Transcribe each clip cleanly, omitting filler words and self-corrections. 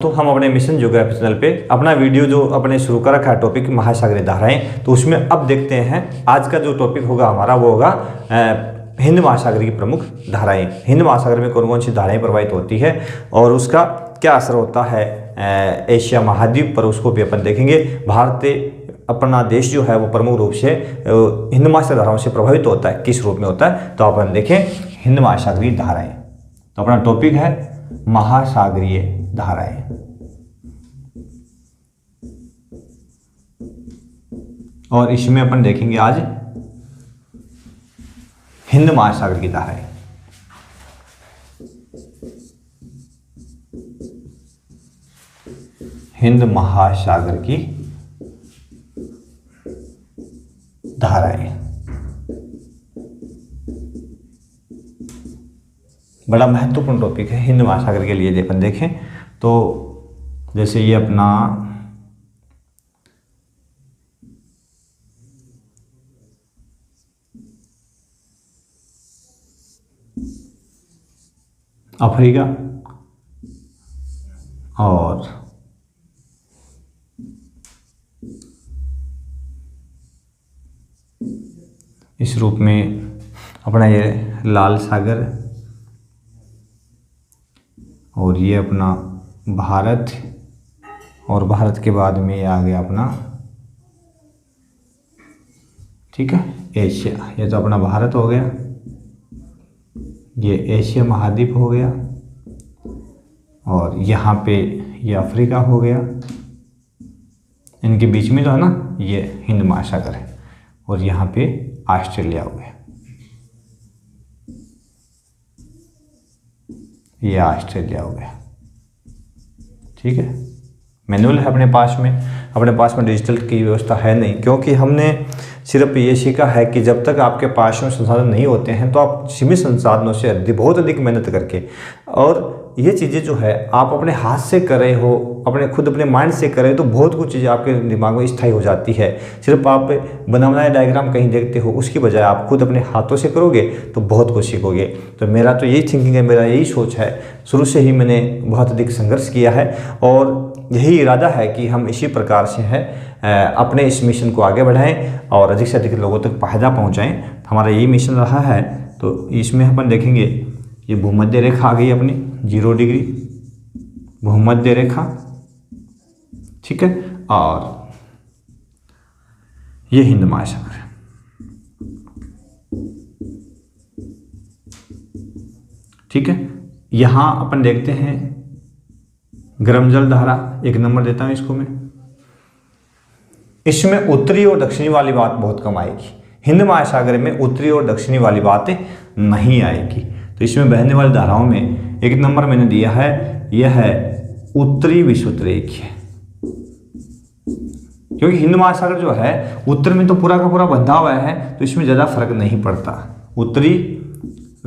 तो हम अपने मिशन ज्योग्राफी चैनल पे अपना वीडियो जो अपने शुरू कर रखा है टॉपिक महासागरीय धाराएं, तो उसमें अब देखते हैं आज का जो टॉपिक होगा हमारा वो होगा हिंद महासागर की प्रमुख धाराएं। हिंद महासागर में कौन कौन सी धाराएं प्रवाहित होती है और उसका क्या असर होता है एशिया महाद्वीप पर, उसको भी अपन देखेंगे। भारत अपना देश जो है वो प्रमुख रूप से हिंद महासागर धाराओं से प्रभावित होता है, किस रूप में होता है तो अपन देखें हिंद महासागरीय धाराएं। तो अपना टॉपिक है महासागरीय धाराएं। और इसमें अपन देखेंगे आज हिंद महासागर की धाराएं। हिंद महासागर की धाराएं बड़ा महत्वपूर्ण टॉपिक है हिंद महासागर के लिए। अपन देखें तो जैसे ये अपना अफ्रीका और इस रूप में अपना ये लाल सागर और ये अपना भारत, और भारत के बाद में ये आ गया अपना, ठीक है, एशिया। ये तो अपना भारत हो गया, ये एशिया महाद्वीप हो गया, और यहाँ पे ये अफ्रीका हो गया। इनके बीच में जो है ना ये हिंद महासागर है, और यहाँ पे ऑस्ट्रेलिया हो गया, ये ऑस्ट्रेलिया हो गया, ठीक है। मैनुअल है अपने पास में डिजिटल की व्यवस्था है नहीं, क्योंकि हमने सिर्फ ये सीखा है कि जब तक आपके पास में संसाधन नहीं होते हैं तो आप सीमित संसाधनों से बहुत अधिक मेहनत करके, और ये चीज़ें जो है आप अपने हाथ से कर रहे हो, अपने माइंड से कर रहे हो, तो बहुत कुछ चीज़ें आपके दिमाग में स्थायी हो जाती है। सिर्फ आप बना बनाया डायग्राम कहीं देखते हो, उसकी बजाय आप खुद अपने हाथों से करोगे तो बहुत कुछ सीखोगे। तो मेरा तो यही थिंकिंग है, मेरा यही सोच है, शुरू से ही मैंने बहुत अधिक संघर्ष किया है, और यही इरादा है कि हम इसी प्रकार से है अपने इस मिशन को आगे बढ़ाएं और अधिक से अधिक लोगों तक फायदा पहुंचाएं। हमारा यही मिशन रहा है। तो इसमें अपन देखेंगे ये भूमध्य रेखा आ गई अपनी 0 डिग्री भूमध्य रेखा, ठीक है, और ये हिंद महासागर है, ठीक है। यहां अपन देखते हैं गर्म जल धारा, 1 नंबर देता हूं इसको मैं। इसमें उत्तरी और दक्षिणी वाली बात बहुत कम आएगी। हिंद महासागर में उत्तरी और दक्षिणी वाली बातें नहीं आएगी। तो इसमें बहने वाली धाराओं में 1 नंबर मैंने दिया है, यह है उत्तरी विषुवत रेखीय, क्योंकि हिंद महासागर जो है उत्तर में तो पूरा का पूरा बंधा हुआ है, तो इसमें ज़्यादा फर्क नहीं पड़ता। उत्तरी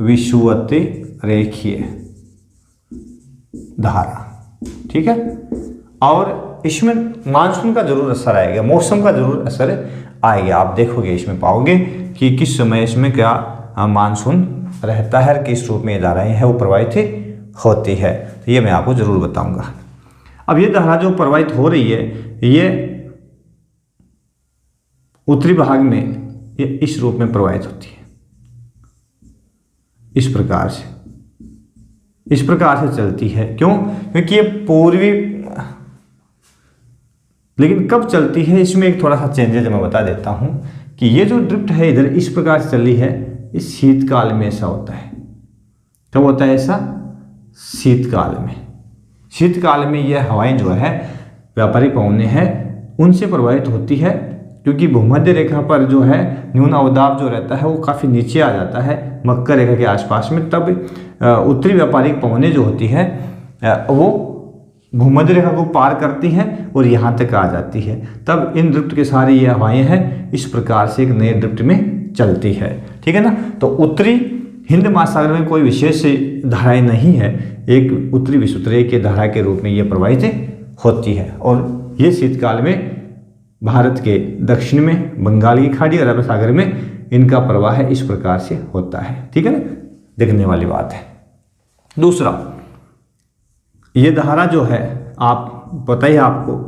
विषुवत रेखीय धारा, ठीक है। और इसमें मानसून का जरूर असर आएगा, मौसम का जरूर असर आएगा। आप देखोगे इसमें पाओगे कि किस समय इसमें क्या मानसून रहता है, किस रूप में ये धाराएं हैं वो प्रवाहित होती है, तो ये मैं आपको जरूर बताऊंगा। अब ये धारा जो प्रवाहित हो रही है ये उत्तरी भाग में ये इस रूप में प्रवाहित होती है, इस प्रकार से चलती है। क्यों? क्योंकि ये पूर्वी, लेकिन कब चलती है इसमें एक थोड़ा सा चेंजेज मैं बता देता हूं कि ये जो ड्रिफ्ट है इधर इस प्रकार से चली है, इस शीतकाल में ऐसा होता है। कब होता है ऐसा? शीतकाल में यह हवाएं जो है व्यापारिक पवनें हैं उनसे प्रभावित होती है, क्योंकि भूमध्य रेखा पर जो है न्यून अवदाब जो रहता है वो काफ़ी नीचे आ जाता है मकर रेखा के आसपास में। तब उत्तरी व्यापारिक पवनें जो होती है वो भूमध्य रेखा को पार करती हैं और यहाँ तक आ जाती है। तब इन ड्रिफ्ट के सारी ये हवाएं हैं इस प्रकार से एक नए ड्रिफ्ट में चलती है, ठीक है ना। तो उत्तरी हिंद महासागर में कोई विशेष धाराएं नहीं है, एक उत्तरी विषुवत रेखीय धारा के रूप में ये प्रवाहित होती है, और ये शीतकाल में भारत के दक्षिण में बंगाल की खाड़ी और अरब सागर में इनका प्रवाह इस प्रकार से होता है, ठीक है ना, देखने वाली बात है। दूसरा, ये धारा जो है आप पता ही है आपको,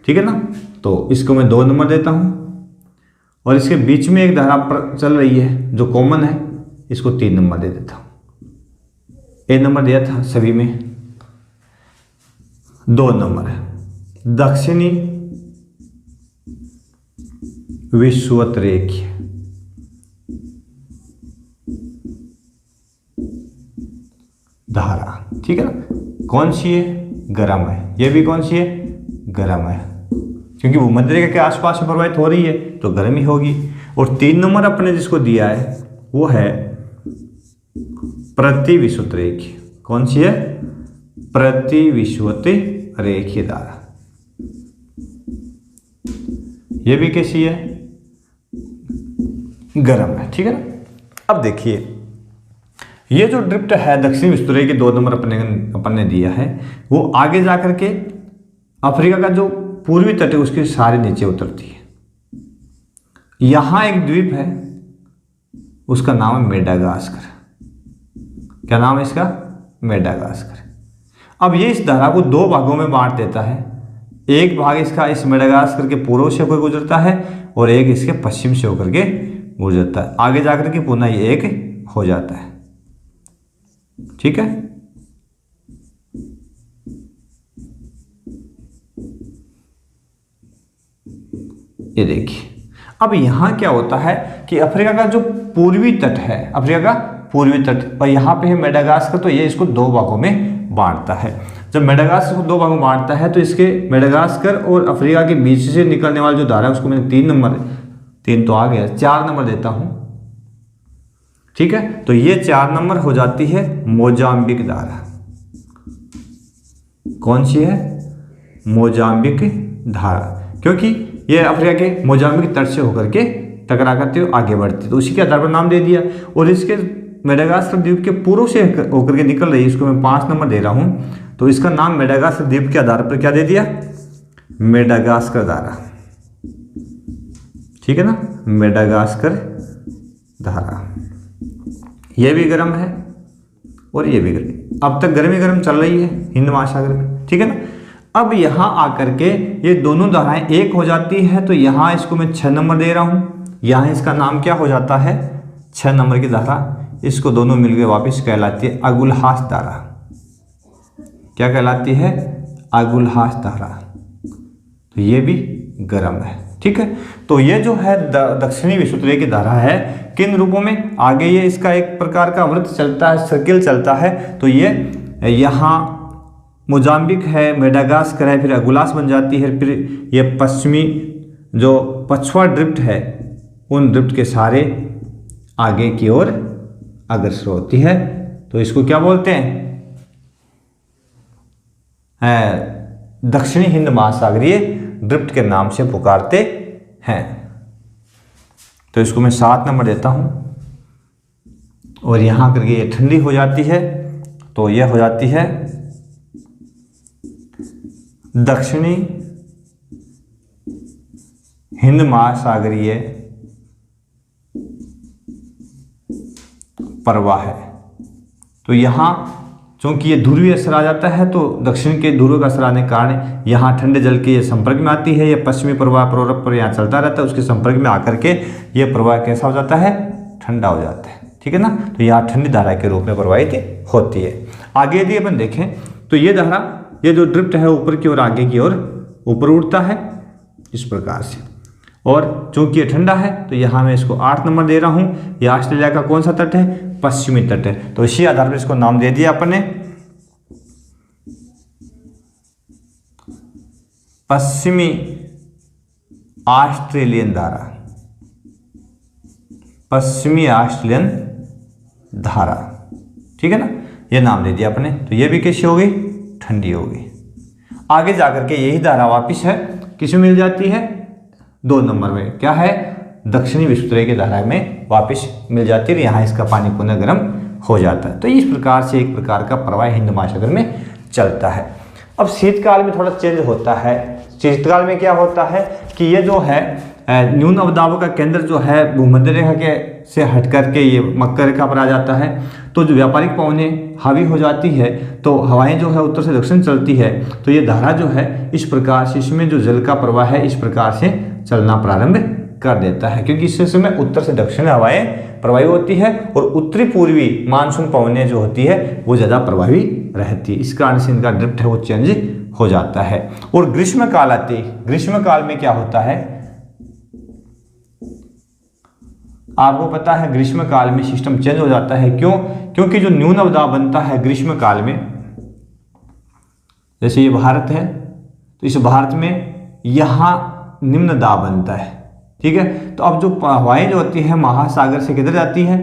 ठीक है ना। तो इसको मैं 2 नंबर देता हूँ, और इसके बीच में एक धारा चल रही है जो कॉमन है, इसको 3 नंबर दे देता हूँ। ए नंबर दिया था सभी में, 2 नंबर है दक्षिणी विषुवत रेखीय धारा, ठीक है ना। कौन सी है? गर्म है। ये भी कौन सी है? गर्म है, क्योंकि भूमध्य रेखा के आसपास में प्रवाहित हो रही है तो गर्म ही होगी। और 3 नंबर अपने जिसको दिया है वो है प्रतिविषुवत रेखीय। कौन सी है? प्रतिविषुवत रेखीय धारा। ये भी कैसी है? गर्म है, ठीक है ना। अब देखिए ये जो ड्रिफ्ट है दक्षिणी विषुवत रेखीय 2 नंबर अपन ने दिया है, वो आगे जाकर के अफ्रीका का जो पूर्वी तट है उसके सारे नीचे उतरती है। यहां एक द्वीप है, उसका नाम है मेडागास्कर। क्या नाम है इसका? मेडागास्कर। अब ये इस धारा को 2 भागों में बांट देता है। एक भाग इसका इस मेडागास्कर के पूर्व से होकर गुजरता है और एक इसके पश्चिम से होकर के गुजरता है। आगे जाकर के पुनः ये एक हो जाता है, ठीक है। ये देखिए अब यहां क्या होता है कि अफ्रीका का जो पूर्वी तट है, अफ्रीका का पूर्वी तट, और यहां पे है मेडागास्कर, तो ये इसको 2 भागों में बांटता है। जब मेडागास्कर को 2 भागों में बांटता है तो इसके मेडागास्कर और अफ्रीका के बीच से निकलने वाली जो धारा है उसको मैंने 3 नंबर, 3 तो आ गया, 4 नंबर देता हूं, ठीक है। तो ये 4 नंबर हो जाती है मोजाम्बिक धारा। कौन सी है? मोजाम्बिक धारा, क्योंकि ये अफ्रीका के मोजाम्बिक तट से होकर के टकरा करते हुए आगे बढ़ती है, तो उसी के आधार पर नाम दे दिया। और इसके मेडागास्कर द्वीप के पूर्व से होकर के निकल रही है, इसको मैं 5 नंबर दे रहा हूं, तो इसका नाम मेडागास्कर द्वीप के आधार पर क्या दे दिया? मेडागास्कर धारा, ठीक है ना। मेडागास्कर धारा। ये भी गर्म है और ये भी गर्म। अब तक गर्मी गर्म चल रही है हिंद महासागर में, ठीक है ना। अब यहां आकर के ये दोनों धाराएं एक हो जाती है, तो यहां इसको मैं 6 नंबर दे रहा हूं। यहां इसका नाम क्या हो जाता है? 6 नंबर की धारा। इसको दोनों मिलकर वापिस कहलाती है अगुलहास धारा। क्या कहलाती है? अगुलहास धारा। तो ये भी गर्म है, ठीक है। तो ये जो है दक्षिणी विषुवत रेखीय धारा है, किन रूपों में? आगे ये इसका एक प्रकार का वृत्त चलता है, सर्किल चलता है, तो ये यहाँ मोजाम्बिक है, मेडागास्कर है, फिर अगुलास बन जाती है, फिर ये पश्चिमी जो पछुआ ड्रिफ्ट है उन ड्रिफ्ट के सारे आगे की ओर अग्रसर होती है। तो इसको क्या बोलते हैं? दक्षिणी हिंद महासागरीय ड्रिफ्ट के नाम से पुकारते हैं। तो इसको मैं 7 नंबर देता हूं, और यहां करके ये ठंडी हो जाती है, तो यह हो जाती है दक्षिणी हिंद महासागरीय प्रवाह है। तो यहां चूंकि ये ध्रुवीय असर आ जाता है, तो दक्षिण के ध्रुव का असर आने के कारण यहाँ ठंडे जल के ये संपर्क में आती है। ये पश्चिमी प्रवाह पूर्व पर यहाँ चलता रहता है, उसके संपर्क में आकर के ये प्रवाह कैसा हो जाता है? ठंडा हो जाता है, ठीक है ना। तो यहाँ ठंडी धारा के रूप में प्रवाहित होती है। आगे यदि अपन देखें तो ये धारा, ये जो ड्रिफ्ट है ऊपर की ओर आगे की ओर ऊपर उठता है इस प्रकार से, और चूंकि ये ठंडा है तो यहाँ मैं इसको 8 नंबर दे रहा हूँ। ये ऑस्ट्रेलिया का कौन सा तट है? पश्चिमी तट है। तो इसी आधार पर इसको नाम दे दिया अपन ने पश्चिमी ऑस्ट्रेलियन धारा। पश्चिमी ऑस्ट्रेलियन धारा, ठीक है ना, ये नाम दे दिया अपने। तो ये भी कैसी हो गई? ठंडी हो गई। आगे जाकर के यही धारा वापिस है किसमें मिल जाती है? 2 नंबर में। क्या है? दक्षिणी विषुवत रेखीय धारा में वापिस मिल जाती है। यहाँ इसका पानी पुनः गर्म हो जाता है। तो इस प्रकार से एक प्रकार का प्रवाह हिंद महासागर में चलता है। अब शीतकाल में थोड़ा चेंज होता है। शीतकाल में क्या होता है कि ये जो है न्यून अवदाब का केंद्र जो है भूमध्य रेखा के से हट करके ये मकर रेखा पर आ जाता है। तो जो व्यापारिक पवनें हावी हो जाती है तो हवाएं जो है उत्तर से दक्षिण चलती है, तो ये धारा जो है इस प्रकार से, इसमें जो जल का प्रवाह है इस प्रकार से चलना प्रारंभ कर देता है, क्योंकि इस समय उत्तर से दक्षिण हवाएं प्रवाही होती है और उत्तरी पूर्वी मानसून पवनें जो होती है वो ज़्यादा प्रभावी रहती है। इस कारण से इनका ड्रिफ्ट है वो चेंज हो जाता है। और ग्रीष्म काल आते, ग्रीष्म काल में क्या होता है, आपको पता है ग्रीष्म काल में सिस्टम चेंज हो जाता है। क्यों? क्योंकि जो न्यून दबाव बनता है ग्रीष्म काल में, जैसे ये भारत है तो इस भारत में यहाँ निम्न दाब बनता है, ठीक है। तो अब जो हवाएं जो होती है महासागर से किधर जाती है,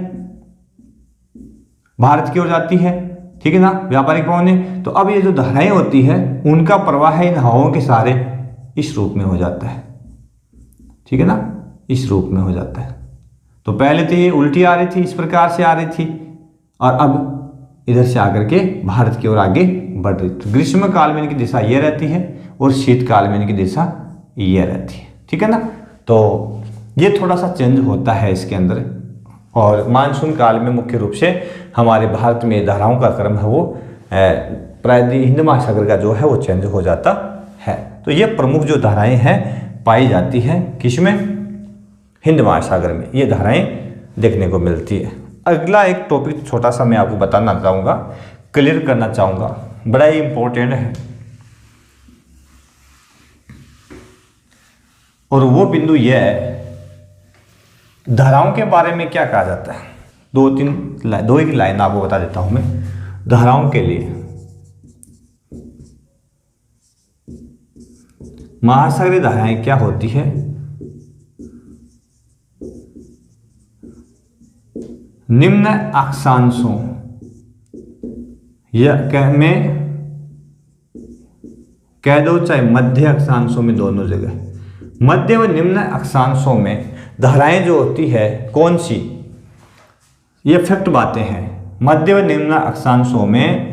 भारत की ओर जाती है, ठीक है ना, व्यापारिक पवनें। तो अब ये जो धाराएं होती है उनका प्रवाह इन हवाओं के सहारे इस रूप में हो जाता है, ठीक है ना, इस रूप में हो जाता है। तो पहले तो ये उल्टी आ रही थी, इस प्रकार से आ रही थी, और अब इधर से आकर के भारत की ओर आगे बढ़ रही। तो ग्रीष्म काल में इनकी दिशा ये रहती है और शीतकाल में इनकी दिशा ये रहती है, ठीक है ना। तो ये थोड़ा सा चेंज होता है इसके अंदर। और मानसून काल में मुख्य रूप से हमारे भारत में धाराओं का क्रम है वो प्रायः हिंद महासागर का जो है वो चेंज हो जाता है। तो ये प्रमुख जो धाराएं हैं पाई जाती हैं किसमें, हिंद महासागर में ये धाराएं देखने को मिलती है। अगला एक टॉपिक छोटा सा मैं आपको बताना चाहूँगा, क्लियर करना चाहूँगा, बड़ा ही इंपॉर्टेंट है। और वो बिंदु यह है, धाराओं के बारे में क्या कहा जाता है। दो एक लाइन आपको बता देता हूं मैं धाराओं के लिए। महासागरीय धाराएं क्या होती है, निम्न अक्षांशों में कह दो, चाहे मध्य अक्षांशों में, दोनों जगह मध्य व निम्न अक्षांशों में धाराएं जो होती है कौन सी, ये फैक्ट बातें हैं। मध्य व निम्न अक्षांशों में